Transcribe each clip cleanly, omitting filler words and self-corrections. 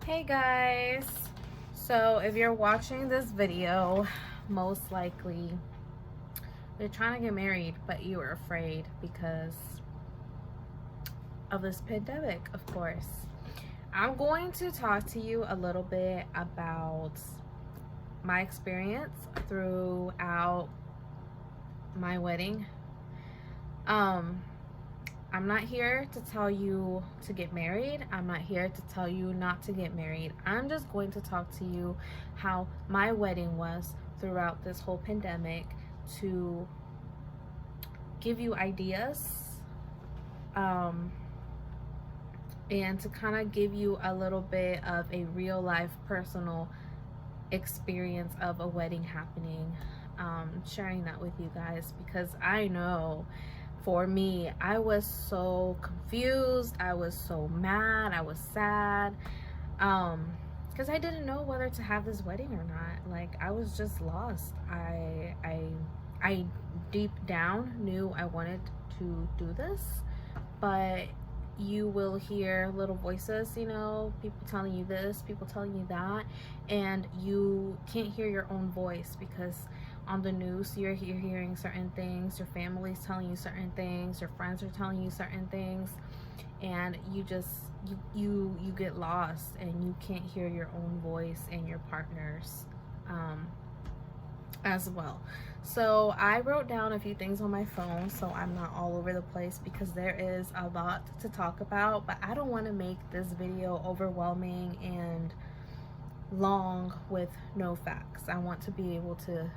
Hey guys, so if you're watching this video, most likely you're trying to get married but you were afraid because of this pandemic. Of course, I'm going to talk to you a little bit about my experience throughout my wedding. I'm not here to tell you to get married. I'm not here to tell you not to get married. I'm just going to talk to you how my wedding was throughout this whole pandemic to give you ideas and to kind of give you a little bit of a real life personal experience of a wedding happening, sharing that with you guys, because I know for me, I was so confused, I was so mad, I was sad, because I didn't know whether to have this wedding or not. Like, I was just lost. I deep down knew I wanted to do this, but you will hear little voices, people telling you this, people telling you that, and you can't hear your own voice because on the news you're hearing certain things, your family's telling you certain things, your friends are telling you certain things, and you just you get lost and you can't hear your own voice and your partner's as well. So I wrote down a few things on my phone so I'm not all over the place, because there is a lot to talk about, but I don't want to make this video overwhelming and long with no facts. I want to be able to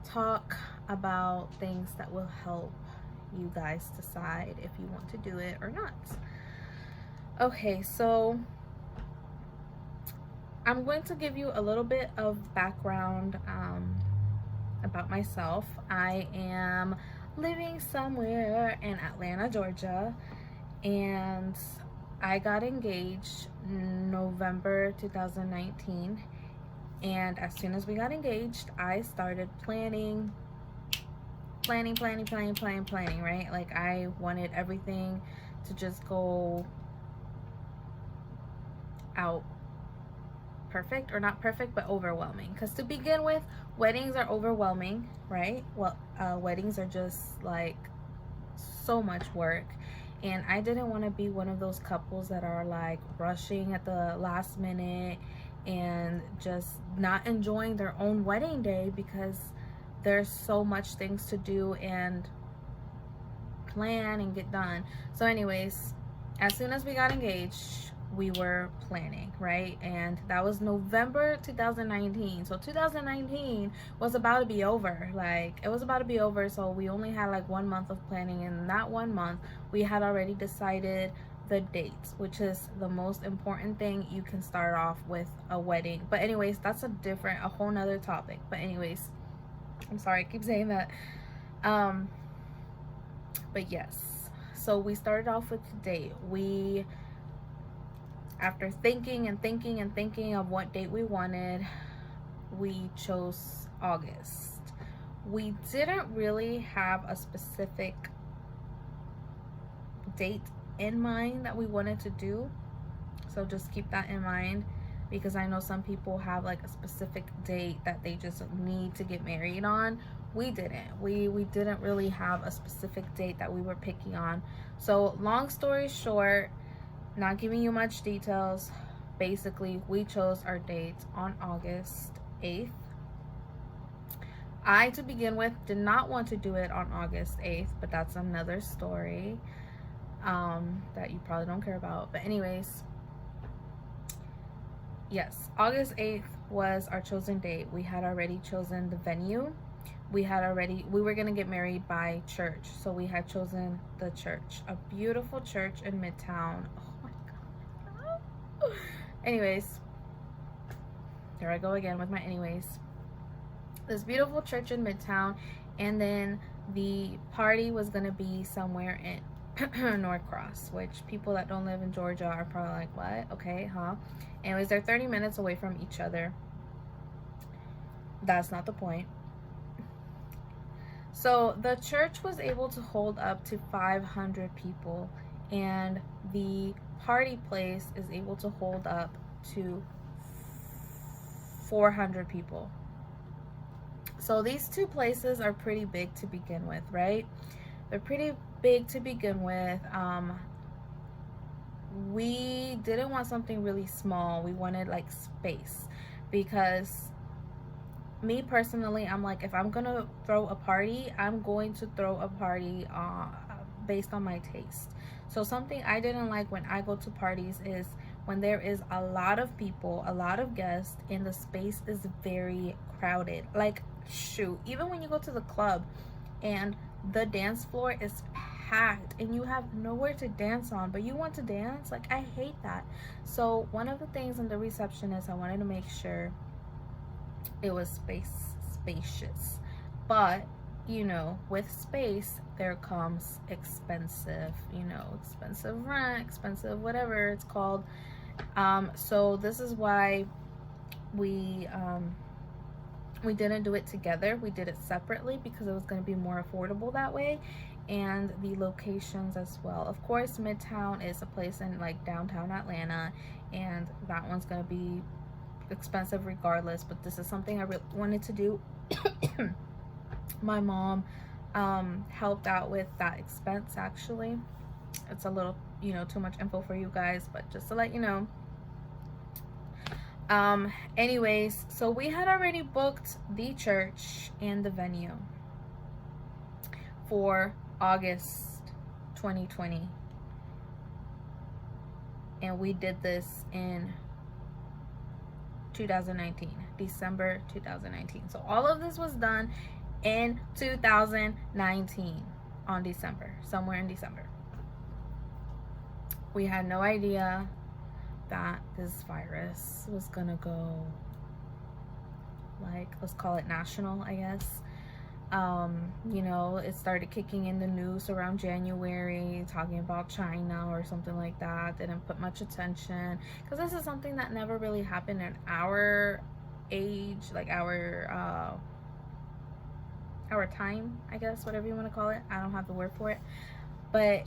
talk about things that will help you guys decide if you want to do it or not. Okay, so I'm going to give you a little bit of background about myself. I am living somewhere in Atlanta, Georgia, and I got engaged November 2019. And as soon as we got engaged, I started planning, right? Like, I wanted everything to just go out perfect, or not perfect, but overwhelming. Because to begin with, weddings are overwhelming, right? Well, weddings are just like so much work. And I didn't want to be one of those couples that are like rushing at the last minute and just not enjoying their own wedding day because there's so much things to do and plan and get done. So anyways, as soon as we got engaged, we were planning, right? And that was November 2019. So 2019 was about to be over. Like, it was about to be over. So we only had like 1 month of planning, and in that 1 month we had already decided the dates, which is the most important thing you can start off with a wedding. But anyways, that's a whole nother topic. But anyways, I'm sorry, I keep saying that. But yes, so we started off with the date. After thinking of what date we wanted, we chose August. We didn't really have a specific date in mind that we wanted to do, so just keep that in mind, because I know some people have like a specific date that they just need to get married on. We didn't. We didn't really have a specific date that we were picking on. So long story short, not giving you much details, basically we chose our date on August 8th. I, to begin with, did not want to do it on August 8th, but that's another story that you probably don't care about. But anyways, yes, August 8th was our chosen date. We had already chosen the venue. We were gonna get married by church, so we had chosen the church, a beautiful church in Midtown. Oh my god. Anyways, there I go again with my anyways. This beautiful church in Midtown, and then the party was gonna be somewhere in Norcross, which people that don't live in Georgia are probably like, what? Okay, huh? Anyways, they're 30 minutes away from each other. That's not the point. So the church was able to hold up to 500 people, and the party place is able to hold up to 400 people. So these two places are pretty big to begin with, right? They're pretty big to begin with. We didn't want something really small. We wanted like space, because me personally, I'm like, if I'm gonna throw a party, I'm going to throw a party based on my taste. So something I didn't like when I go to parties is when there is a lot of people, a lot of guests, and the space is very crowded. Like, shoot, even when you go to the club and the dance floor is packed and you have nowhere to dance on, but you want to dance, like, I hate that. So one of the things in the reception is I wanted to make sure it was spacious, but you know, with space there comes expensive, you know, expensive rent, expensive whatever it's called. So this is why we didn't do it together. We did it separately because it was going to be more affordable that way, and the locations as well. Of course, Midtown is a place in like downtown Atlanta, and that one's going to be expensive regardless, but this is something I really wanted to do. My mom helped out with that expense. Actually, it's a little, you know, too much info for you guys, but just to let you know. Anyways, so we had already booked the church and the venue for August 2020, and we did this in 2019, December 2019. So all of this was done in 2019 on December, somewhere in December. We had no idea that this virus was gonna go, like, let's call it national, I guess. You know, it started kicking in the news around January, talking about China or something like that. Didn't put much attention because this is something that never really happened in our age, like our time, I guess, whatever you want to call it. I don't have the word for it, but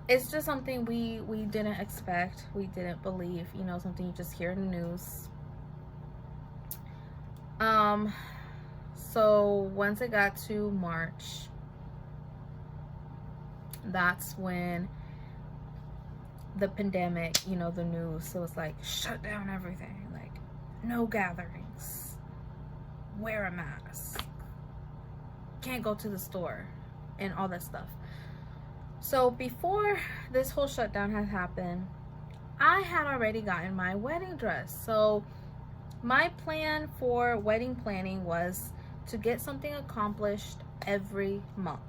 it's just something we didn't expect, we didn't believe, you know, something you just hear in the news. So once it got to March, that's when the pandemic, you know, the news, so it's like, shut down everything, like, no gatherings, wear a mask, can't go to the store, and all that stuff. So before this whole shutdown had happened, I had already gotten my wedding dress. So my plan for wedding planning was to get something accomplished every month.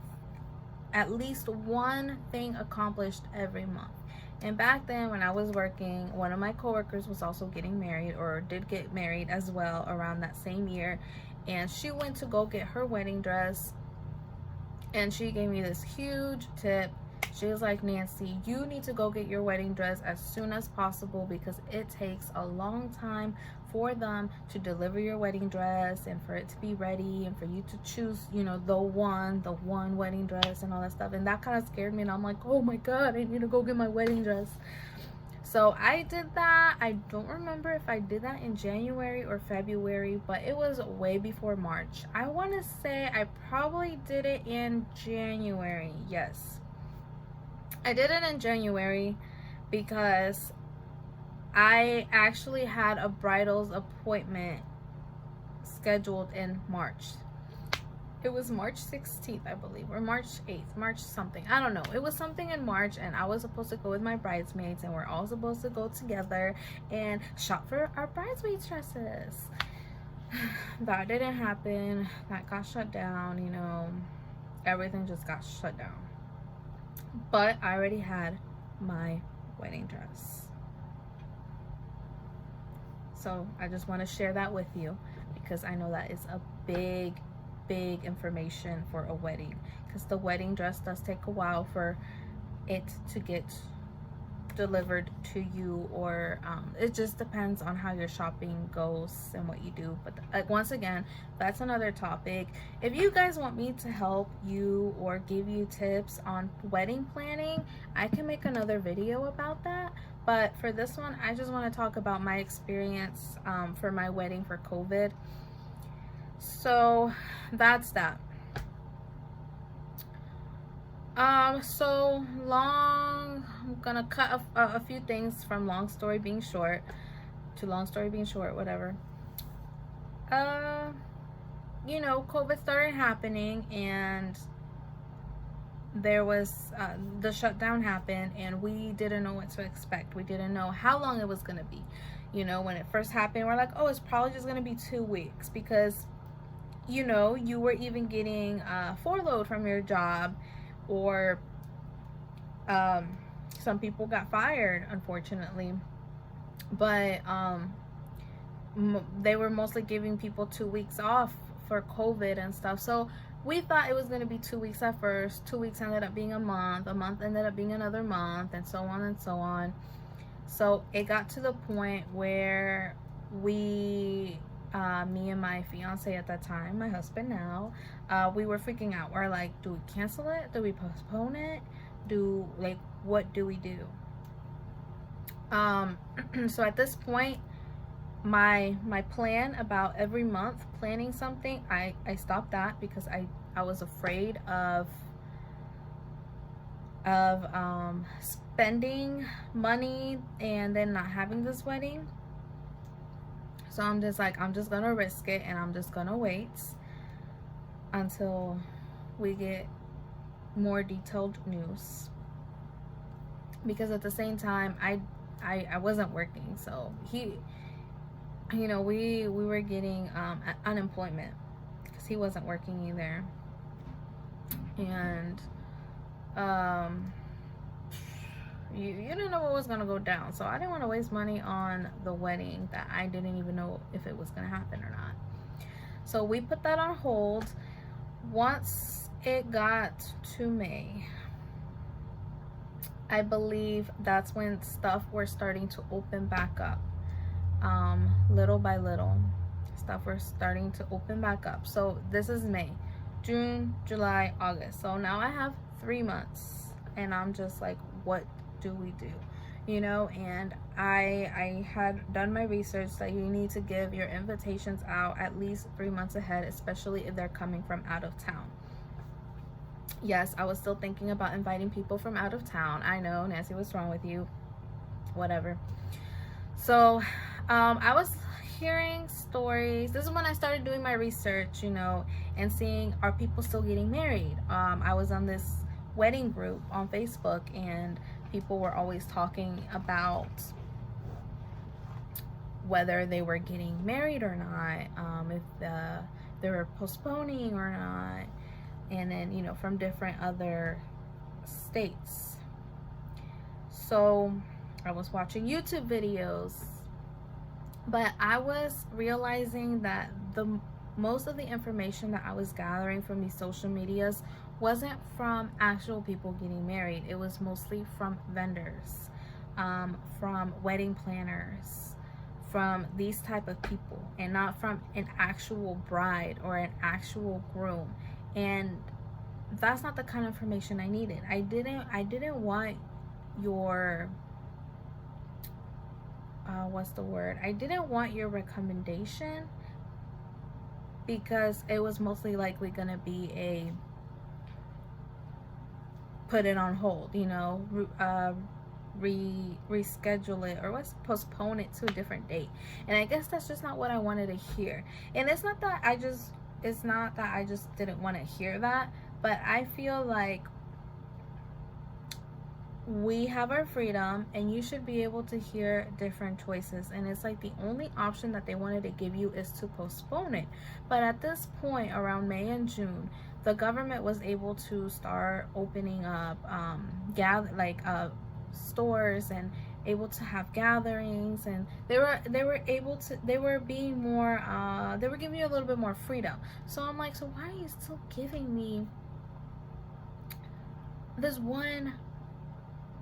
At least one thing accomplished every month. And back then when I was working, one of my coworkers was also getting married, or did get married as well around that same year. And she went to go get her wedding dress, and she gave me this huge tip. She was like, Nancy, you need to go get your wedding dress as soon as possible because it takes a long time for them to deliver your wedding dress and for it to be ready and for you to choose, you know, the one wedding dress and all that stuff. And that kind of scared me, and I'm like, oh my God, I need to go get my wedding dress. So I did that. I don't remember if I did that in January or February, but it was way before March. I want to say I probably did it in January. Yes, I did it in January because I actually had a bridal's appointment scheduled in March. It was March 16th, I believe, or March 8th, March something. I don't know. It was something in March, and I was supposed to go with my bridesmaids, and we're all supposed to go together and shop for our bridesmaids dresses. That didn't happen. That got shut down, you know. Everything just got shut down. But I already had my wedding dress. So I just want to share that with you because I know that is a big information for a wedding, because the wedding dress does take a while for it to get delivered to you, or it just depends on how your shopping goes and what you do. But like, once again, that's another topic. If you guys want me to help you or give you tips on wedding planning, I can make another video about that. But for this one, I just want to talk about my experience for my wedding for COVID. So that's that. So long, I'm gonna cut a few things from long story being short to long story being short, whatever. You know, COVID started happening, and there was the shutdown happened, and we didn't know what to expect. We didn't know how long it was gonna be. You know, when it first happened, we're like, oh, it's probably just gonna be 2 weeks, because you know, you were even getting furloughed from your job, or some people got fired, unfortunately. But they were mostly giving people 2 weeks off for COVID and stuff. So we thought it was going to be 2 weeks at first. 2 weeks ended up being a month. A month ended up being another month, and so on and so on. So it got to the point where we, me and my fiance at that time, my husband now, we were freaking out. We're like, do we cancel it? Do we postpone it? What do we do? So at this point, my plan about every month planning something, I stopped that, because I was afraid of spending money and then not having this wedding. So I'm just like, I'm just gonna risk it, and I'm just gonna wait until we get more detailed news, because at the same time I wasn't working. So he, you know, we were getting unemployment, because he wasn't working either. And you didn't know what was gonna go down, so I didn't want to waste money on the wedding that I didn't even know if it was gonna happen or not. So we put that on hold. Once it got to May, I believe that's when stuff were starting to open back up. Little by little, stuff were starting to open back up. So this is May, June, July, August. So now I have 3 months, and I'm just like, what do we do? You know, and I had done my research that you need to give your invitations out at least 3 months ahead, especially if they're coming from out of town. Yes, I was still thinking about inviting people from out of town. I know, Nancy, what's wrong with you? Whatever. So I was hearing stories. This is when I started doing my research, you know, and seeing, are people still getting married? I was on this wedding group on Facebook, and people were always talking about whether they were getting married or not, if they were postponing or not, and then, you know, from different other states. So I was watching YouTube videos, but I was realizing that most of the information that I was gathering from these social medias wasn't from actual people getting married. It was mostly from vendors, from wedding planners, from these type of people, and not from an actual bride or an actual groom. And that's not the kind of information I needed. I didn't want your I didn't want your recommendation, because it was mostly likely gonna be a put it on hold, you know, reschedule it, or postpone it to a different date. And I guess that's just not what I wanted to hear. And it's not that I just didn't want to hear that, but I feel like we have our freedom, and you should be able to hear different choices. And it's like the only option that they wanted to give you is to postpone it. But at this point, around May and June, the government was able to start opening up stores, and able to have gatherings, and they were being more they were giving you a little bit more freedom. So I'm like, so why are you still giving me this one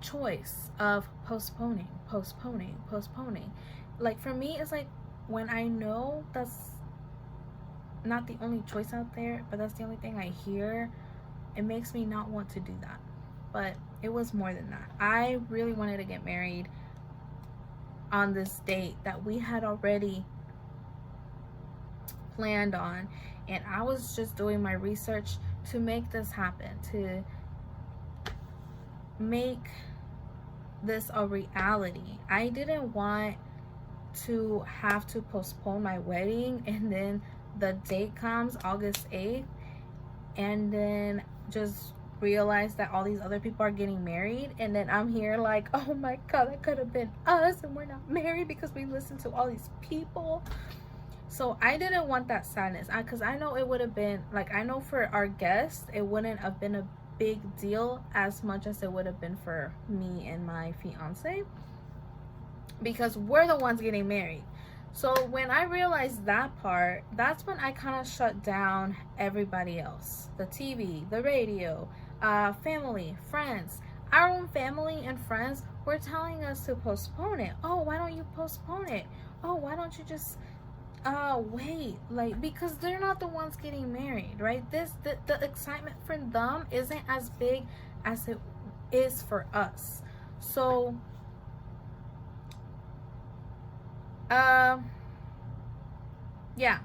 choice of postponing? Like, for me, it's like, when I know that's not the only choice out there, but that's the only thing I hear, it makes me not want to do that. But it was more than that. I really wanted to get married on this date that we had already planned on. And I was just doing my research to make this happen, to make this a reality. I didn't want to have to postpone my wedding, and then the date comes August 8th, and then just realize that all these other people are getting married, and then I'm here like, oh my god, that could have been us, and we're not married because we listened to all these people. So I didn't want that sadness, because I know it would have been like, I know for our guests it wouldn't have been a big deal as much as it would have been for me and my fiance, because we're the ones getting married. So when I realized that part, that's when I kind of shut down everybody else. The TV, the radio, family, friends. Our own family and friends were telling us to postpone it. Oh, why don't you postpone it? Oh, why don't you just wait? Like, because they're not the ones getting married, right? The excitement for them isn't as big as it is for us. So yeah,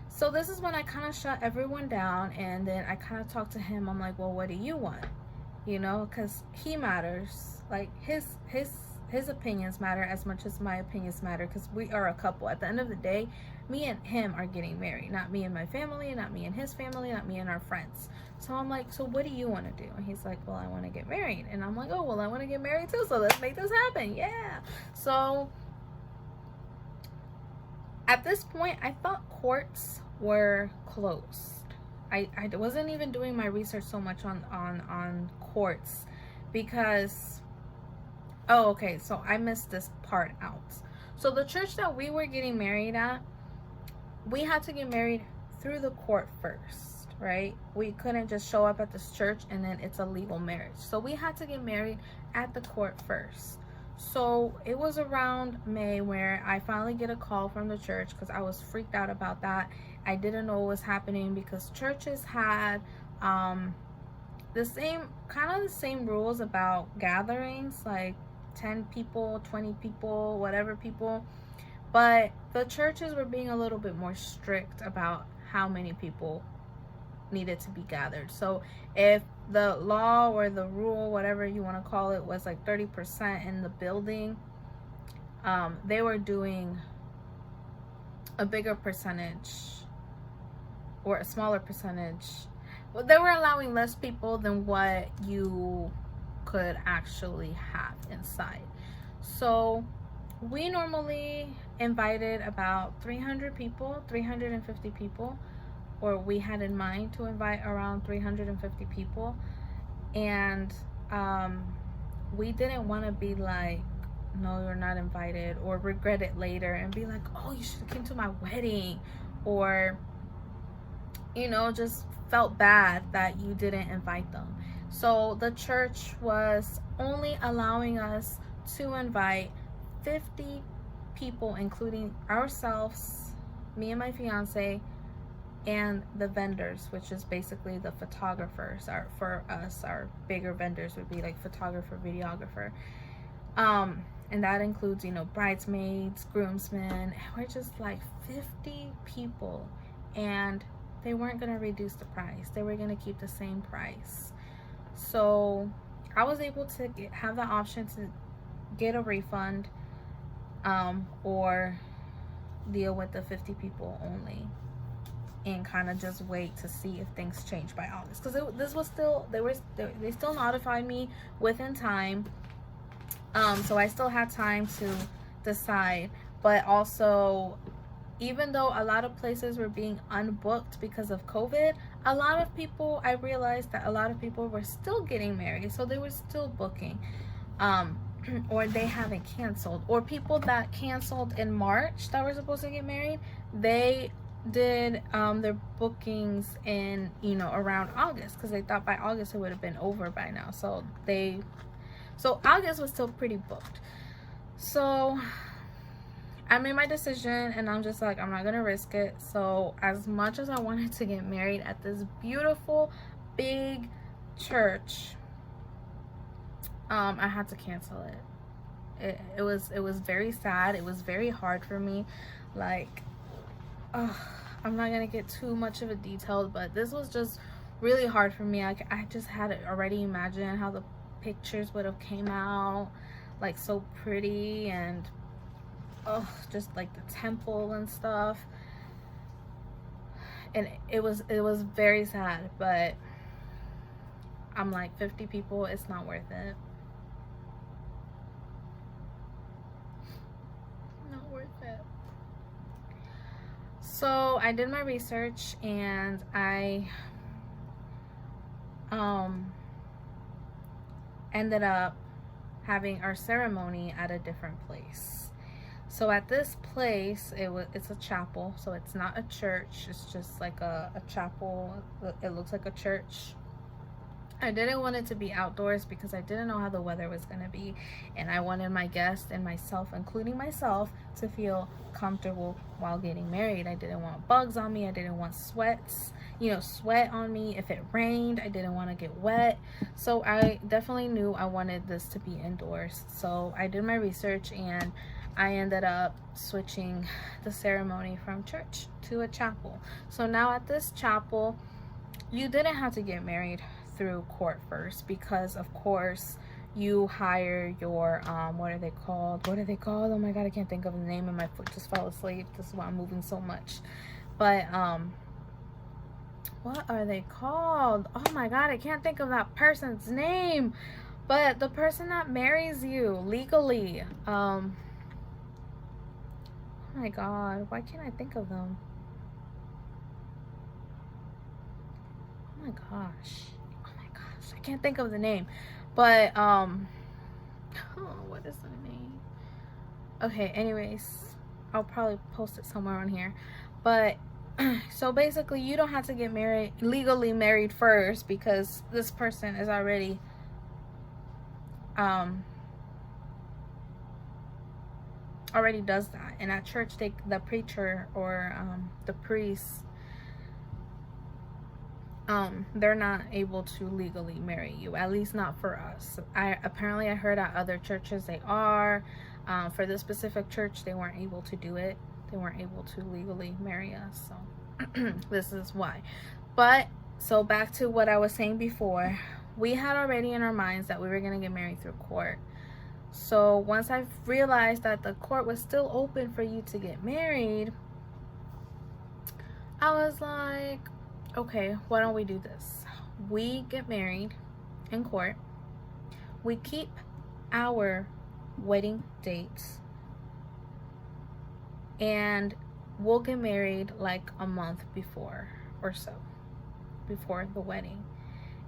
so this is when I kind of shut everyone down, and then I kind of talked to him. I'm like, well, what do you want? You know, because he matters. Like, his opinions matter as much as my opinions matter, because we are a couple. At the end of the day, me and him are getting married, not me and my family, not me and his family, not me and our friends. So I'm like, so what do you want to do? And he's like, well, I want to get married. And I'm like, oh, well, I want to get married too, so let's make this happen. Yeah. So at this point, I thought courts were closed. I wasn't even doing my research so much on courts, because, oh, okay, so I missed this part out. So the church that we were getting married at, we had to get married through the court first, right? We couldn't just show up at this church and then it's a legal marriage. So we had to get married at the court first. So it was around May where I finally get a call from the church, because I was freaked out about that. I didn't know what was happening, because churches had the same rules about gatherings, like 10 people, 20 people, whatever people. But the churches were being a little bit more strict about how many people needed to be gathered. So if the law or the rule, whatever you want to call it, was like 30% in the building, they were doing a bigger percentage or a smaller percentage. Well, they were allowing less people than what you could actually have inside. So we normally invited about 300 people, 350 people, or we had in mind to invite around 350 people. And we didn't want to be like, no, you're not invited, or regret it later and be like, oh, you should have came to my wedding, or, you know, just felt bad that you didn't invite them. So the church was only allowing us to invite 50 people, including ourselves, me and my fiance, and the vendors, which is basically the photographers. For us, our bigger vendors would be like photographer, videographer, and that includes, you know, bridesmaids, groomsmen. We're just like 50 people, and they weren't going to reduce the price. They were going to keep the same price. So I was able to have the option to get a refund, or deal with the 50 people only, and kind of just wait to see if things change by August, because this was still, they still notified me within time, so I still had time to decide. But also, even though a lot of places were being unbooked because of COVID, a lot of people, I realized that a lot of people were still getting married, so they were still booking, or they haven't canceled, or people that canceled in March that were supposed to get married, they did their bookings in, you know, around August, because they thought by August it would have been over by now. So August was still pretty booked. So I made my decision, and I'm just like, I'm not gonna risk it. So as much as I wanted to get married at this beautiful big church, I had to cancel it. It was very sad. It was very hard for me. Like, I'm not gonna get too much of a detail, but this was just really hard for me. I just had it already imagined how the pictures would have came out, like so pretty, and just like the temple and stuff. And it was very sad, but I'm like, 50 people, it's not worth it. Not worth it. So I did my research, and I ended up having our ceremony at a different place. So at this place, it's a chapel, so it's not a church, it's just like a chapel. It looks like a church. I didn't want it to be outdoors because I didn't know how the weather was going to be, and I wanted my guests and myself, including myself, to feel comfortable while getting married. I didn't want bugs on me. I didn't want sweat on me. If it rained, I didn't want to get wet. So I definitely knew I wanted this to be indoors. So I did my research, and I ended up switching the ceremony from church to a chapel. So now at this chapel, you didn't have to get married through court first, because of course you hire your what are they called? Oh my god, I can't think of the name, and my foot just fell asleep. This is why I'm moving so much. But what are they called? Oh my god, I can't think of that person's name. But the person that marries you legally, oh my god, why can't I think of them? Oh my gosh, I can't think of the name. But what is the name? Okay, anyways, I'll probably post it somewhere on here. But so basically, you don't have to get legally married first, because this person is already already does that. And at church, the preacher or the priest, they're not able to legally marry you, at least not for us. I heard at other churches they are. For this specific church, they weren't able to do it. They weren't able to legally marry us. So this is why. But so back to what I was saying before, we had already in our minds that we were going to get married through court. So once I realized that the court was still open for you to get married, I was like, okay, why don't we do this? We get married in court. We keep our wedding dates, and we'll get married like a month before or so, before the wedding.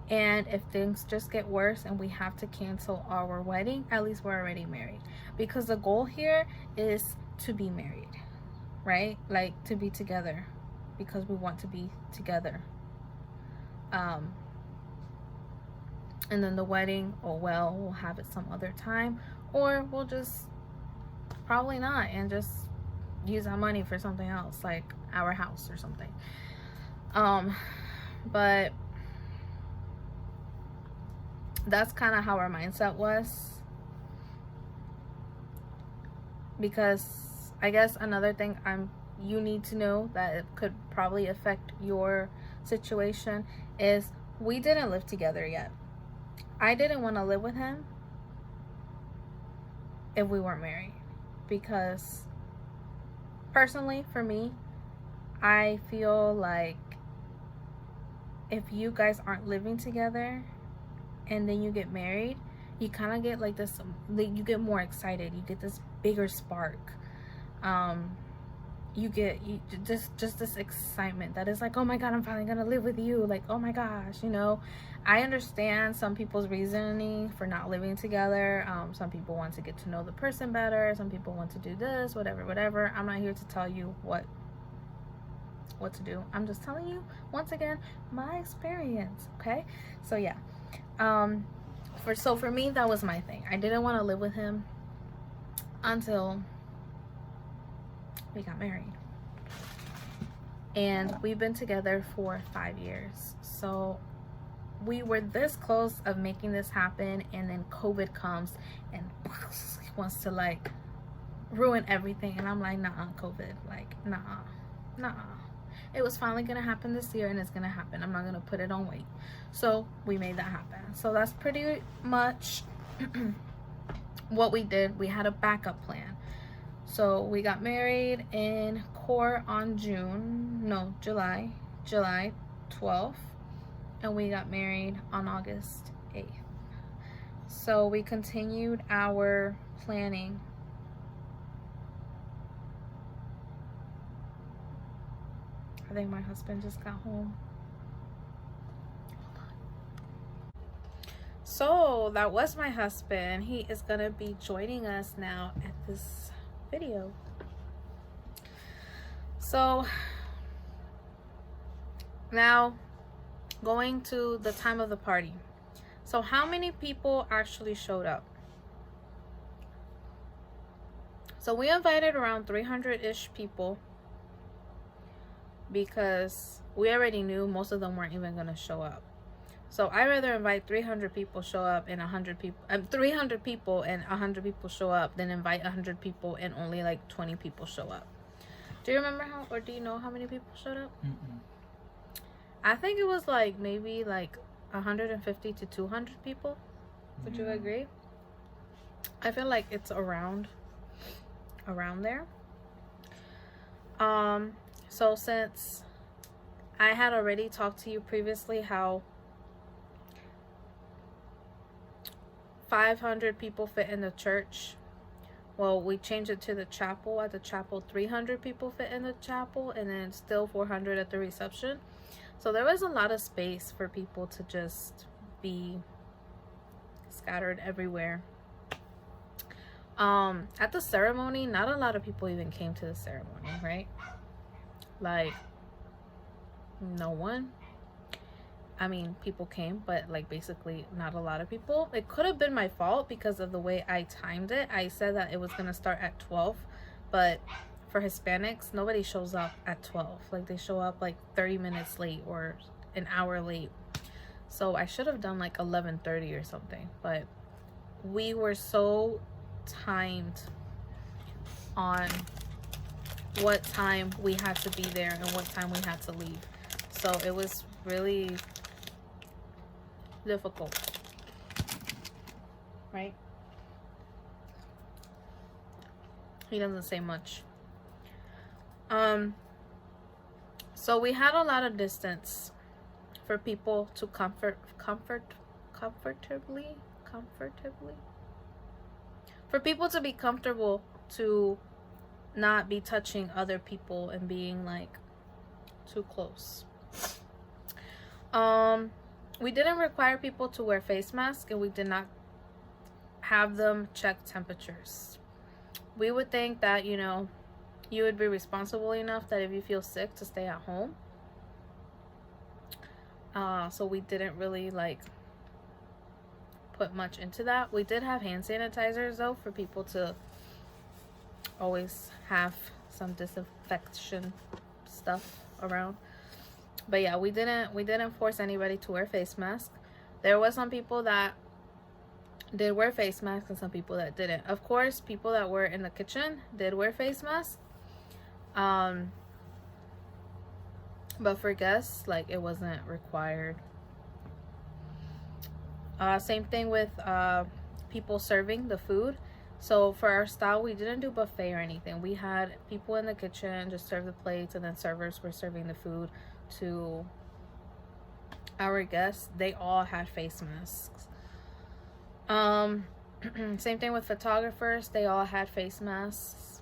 And if things just get worse and we have to cancel our wedding, at least we're already married. Because the goal here is to be married, right? Like, to be together, because we want to be together. And then the wedding, we'll have it some other time, or we'll just probably not, and just use our money for something else, like our house or something. But that's kind of how our mindset was. Because I guess another thing you need to know that it could probably affect your situation is, we didn't live together yet. I didn't want to live with him if we weren't married, because personally, for me, I feel like if you guys aren't living together and then you get married, you kind of get like this, you get more excited, you get this bigger spark, you get just this excitement that is like, oh my god, I'm finally gonna live with you, like, oh my gosh, I understand some people's reasoning for not living together. Some people want to get to know the person better, some people want to do this, whatever. I'm not here to tell you what to do. I'm just telling you, once again, my experience. Okay, so yeah, for me, that was my thing. I didn't want to live with him until we got married, and we've been together for 5 years. So we were this close of making this happen, and then COVID comes and wants to like ruin everything, and I'm like, nah, COVID, like, nah. It was finally gonna happen this year, and it's gonna happen. I'm not gonna put it on wait. So we made that happen. So that's pretty much what we did. We had a backup plan. So we got married in court on July 12th, and we got married on August 8th. So we continued our planning. I think my husband just got home. So that was my husband. He is gonna be joining us now at this video. So now going to the time of the party. So how many people actually showed up? So we invited around 300-ish people, because we already knew most of them weren't even going to show up. So I rather invite 300 people show up and 100 people, 300 people and 100 people show up, than invite 100 people and only like 20 people show up. Do you remember how, or do you know how many people showed up? I think it was like maybe like 150 to 200 people. Would you agree? I feel like it's around there. So since I had already talked to you previously how 500 people fit in the church, well, we changed it to the chapel. At the chapel, 300 people fit in the chapel, and then still 400 at the reception. So there was a lot of space for people to just be scattered everywhere. At the ceremony, not a lot of people even came to the ceremony, right? Like, no one. I mean, people came, but like basically not a lot of people. It could have been my fault because of the way I timed it. I said that it was gonna start at 12, but for Hispanics, nobody shows up at 12. Like, they show up like 30 minutes late or an hour late. So I should have done like 11:30 or something, but we were so timed on what time we had to be there and what time we had to leave. So it was really difficult, right? He doesn't say much. So we had a lot of distance for people to comfortably for people to be comfortable to not be touching other people and being like too close. We didn't require people to wear face masks, and we did not have them check temperatures. We would think that, you know, you would be responsible enough that if you feel sick to stay at home. So we didn't really like put much into that. We did have hand sanitizers though, for people to always have some disinfection stuff around. But yeah, we didn't force anybody to wear face masks. There was some people that did wear face masks and some people that didn't. Of course, people that were in the kitchen did wear face masks. But for guests, like, it wasn't required. Same thing with people serving the food. So for our style, we didn't do buffet or anything. We had people in the kitchen just serve the plates, and then servers were serving the food to our guests. They all had face masks. Same thing with photographers. They all had face masks.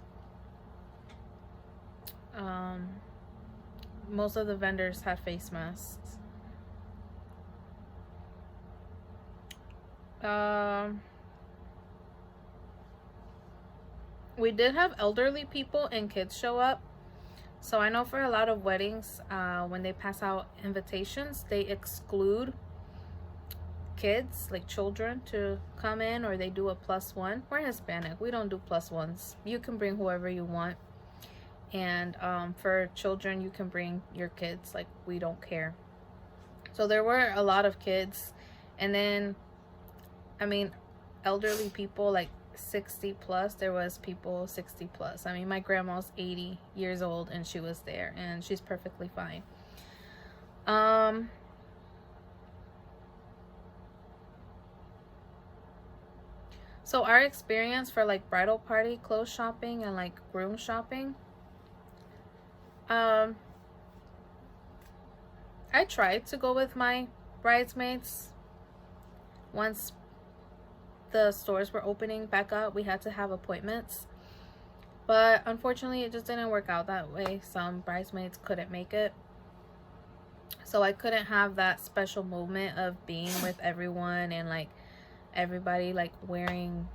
Most of the vendors had face masks. We did have elderly people and kids show up. So I know for a lot of weddings, when they pass out invitations, they exclude kids, like children, to come in, or they do a +1. We're Hispanic. We don't do +1s. You can bring whoever you want. And for children, you can bring your kids. Like, we don't care. So there were a lot of kids. And then, I mean, elderly people, like 60 plus. There was people 60 plus. I mean, my grandma's 80 years old and she was there, and she's perfectly fine. So our experience for like bridal party clothes shopping and like groom shopping, I tried to go with my bridesmaids. Once the stores were opening back up, we had to have appointments, but unfortunately it just didn't work out that way. Some bridesmaids couldn't make it, so I couldn't have that special moment of being with everyone and like everybody like wearing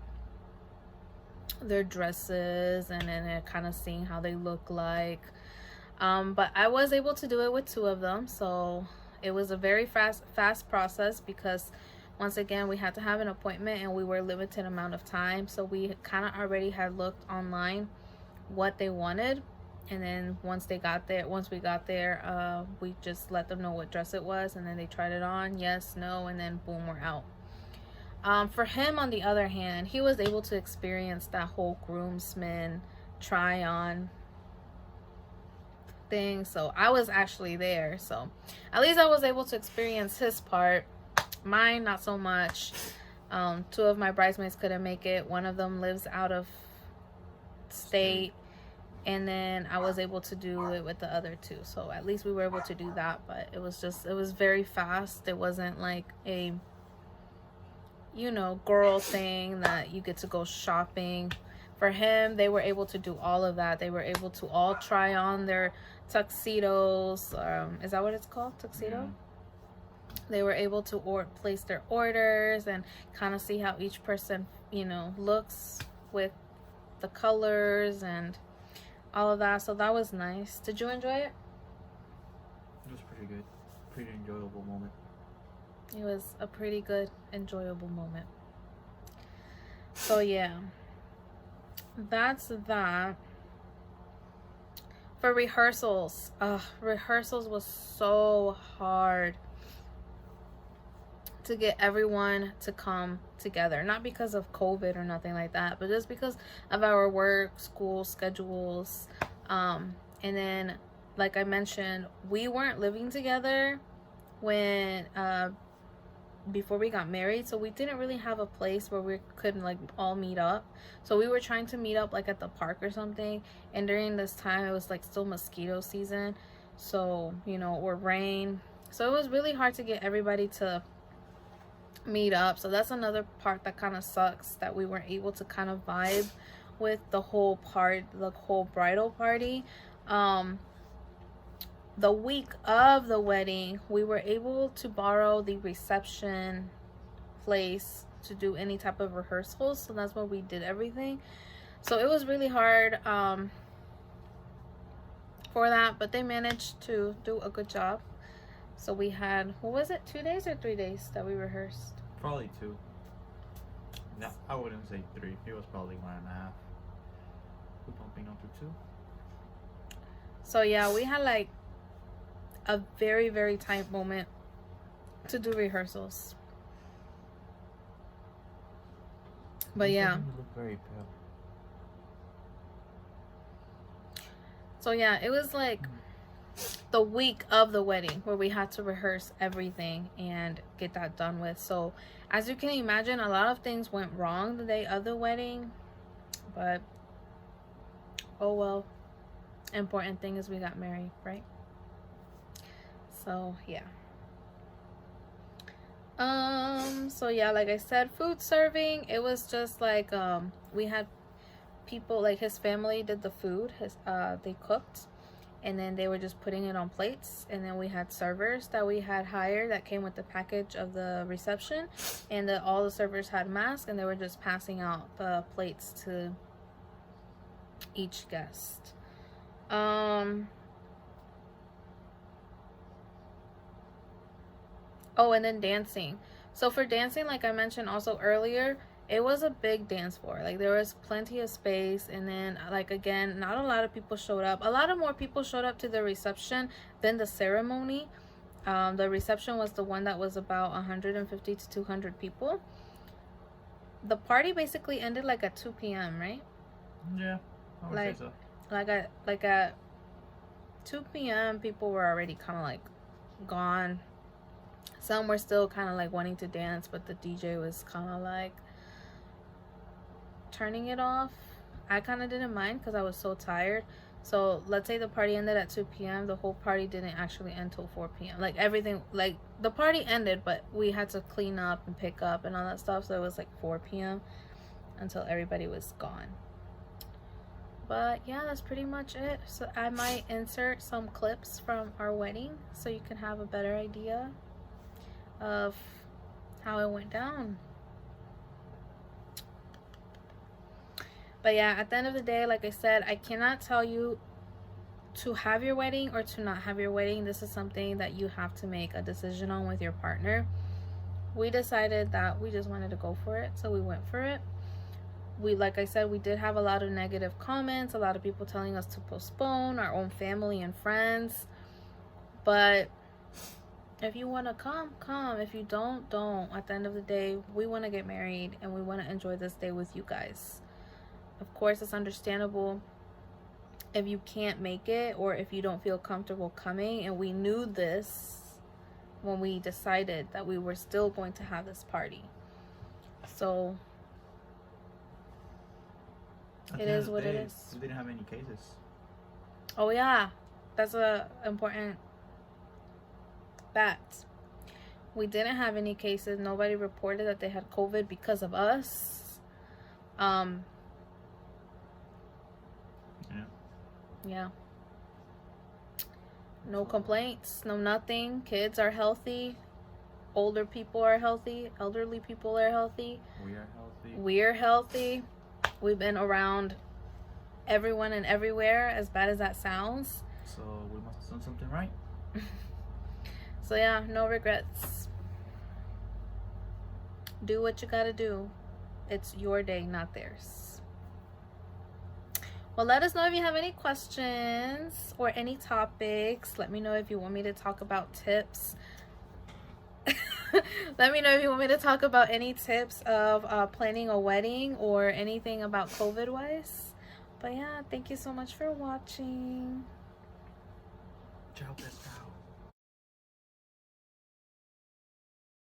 their dresses and then kind of seeing how they look like. But I was able to do it with 2 of them, so it was a very fast process, because once again we had to have an appointment and we were limited amount of time, so we kind of already had looked online what they wanted, and then once we got there, we just let them know what dress it was, and then they tried it on, yes, no, and then boom, we're out. For him, on the other hand, he was able to experience that whole groomsman try on thing, so I was actually there, so at least I was able to experience his part. Mine, not so much. 2 of my bridesmaids couldn't make it. One of them lives out of state, and then I was able to do it with the other 2, so at least we were able to do that. But it was very fast. It wasn't like a, you know, girl thing that you get to go shopping. For him, they were able to do all of that. They were able to all try on their tuxedos. Is that what it's called? Tuxedo? Yeah. They were able to place their orders and kind of see how each person, you know, looks with the colors and all of that. So that was nice. Did you enjoy it? It was pretty good. Pretty enjoyable moment. It was a pretty good, enjoyable moment. So yeah, that's that. For rehearsals, rehearsals was so hard to get everyone to come together. Not because of COVID or nothing like that, but just because of our work, school schedules. And then, like I mentioned, we weren't living together when before we got married, so we didn't really have a place where we could like all meet up. So we were trying to meet up like at the park or something, and during this time it was like still mosquito season, so you know, or rain, so it was really hard to get everybody to meet up. So that's another part that kind of sucks, that we weren't able to kind of vibe with the whole bridal party. The week of the wedding, we were able to borrow the reception place to do any type of rehearsals, so that's where we did everything. So it was really hard for that, but they managed to do a good job. So we had, what was it, 2 days or 3 days that we rehearsed? Probably 2. No, I wouldn't say 3. It was probably 1.5. We're bumping up to 2. So yeah, we had like a very, very tight moment to do rehearsals. But yeah. You look very pale. So yeah, it was like the week of the wedding where we had to rehearse everything and get that done with. So as you can imagine, a lot of things went wrong the day of the wedding, but oh well. Important thing is we got married, right? So yeah. So yeah, like I said, food serving, it was just like we had people, like his family did the food, they cooked, and then they were just putting it on plates, and then we had servers that we had hired that came with the package of the reception, and all the servers had masks, and they were just passing out the plates to each guest. Oh, and then dancing. So for dancing, like I mentioned also earlier, it was a big dance floor. Like there was plenty of space, and then like again, not a lot of people showed up. A lot of more people showed up to the reception than the ceremony. The reception was the one that was about 150 to 200 people. the party basically ended like at 2 p.m., right? Yeah, I would Like- say so. Like at 2 p.m. people were already kind of like gone. Some were still kind of like wanting to dance, but the DJ was kind of like turning it off. I kind of didn't mind because I was so tired. So let's say the party ended at 2 p.m. The whole party didn't actually end till 4 p.m. Like everything, like the party ended, but we had to clean up and pick up and all that stuff. So it was like 4 p.m. until everybody was gone. But yeah, that's pretty much it. So I might insert some clips from our wedding so you can have a better idea of how it went down. But yeah, at the end of the day, like I said, I cannot tell you to have your wedding or to not have your wedding. This is something that you have to make a decision on with your partner. We decided that we just wanted to go for it, so we went for it. We, like I said, we did have a lot of negative comments, a lot of people telling us to postpone, our own family and friends. But if you want to come, come. If you don't, don't. At the end of the day, we want to get married and we want to enjoy this day with you guys. Of course, it's understandable if you can't make it or if you don't feel comfortable coming. And we knew this when we decided that we were still going to have this party. So At it the end is of what the it day, is. We didn't have any cases. Oh yeah, that's a important fact. We didn't have any cases. Nobody reported that they had COVID because of us. Yeah. No complaints, no nothing. Kids are healthy. Older people are healthy. Elderly people are healthy. We are healthy. We're healthy. We've been around everyone and everywhere, as bad as that sounds. So we must have done something right. So yeah, no regrets. Do what you gotta do. It's your day, not theirs. Well, let us know if you have any questions or any topics. Let me know if you want me to talk about tips. Let me know if you want me to talk about any tips of planning a wedding or anything about COVID wise. But yeah, thank you so much for watching. Ciao, pescado.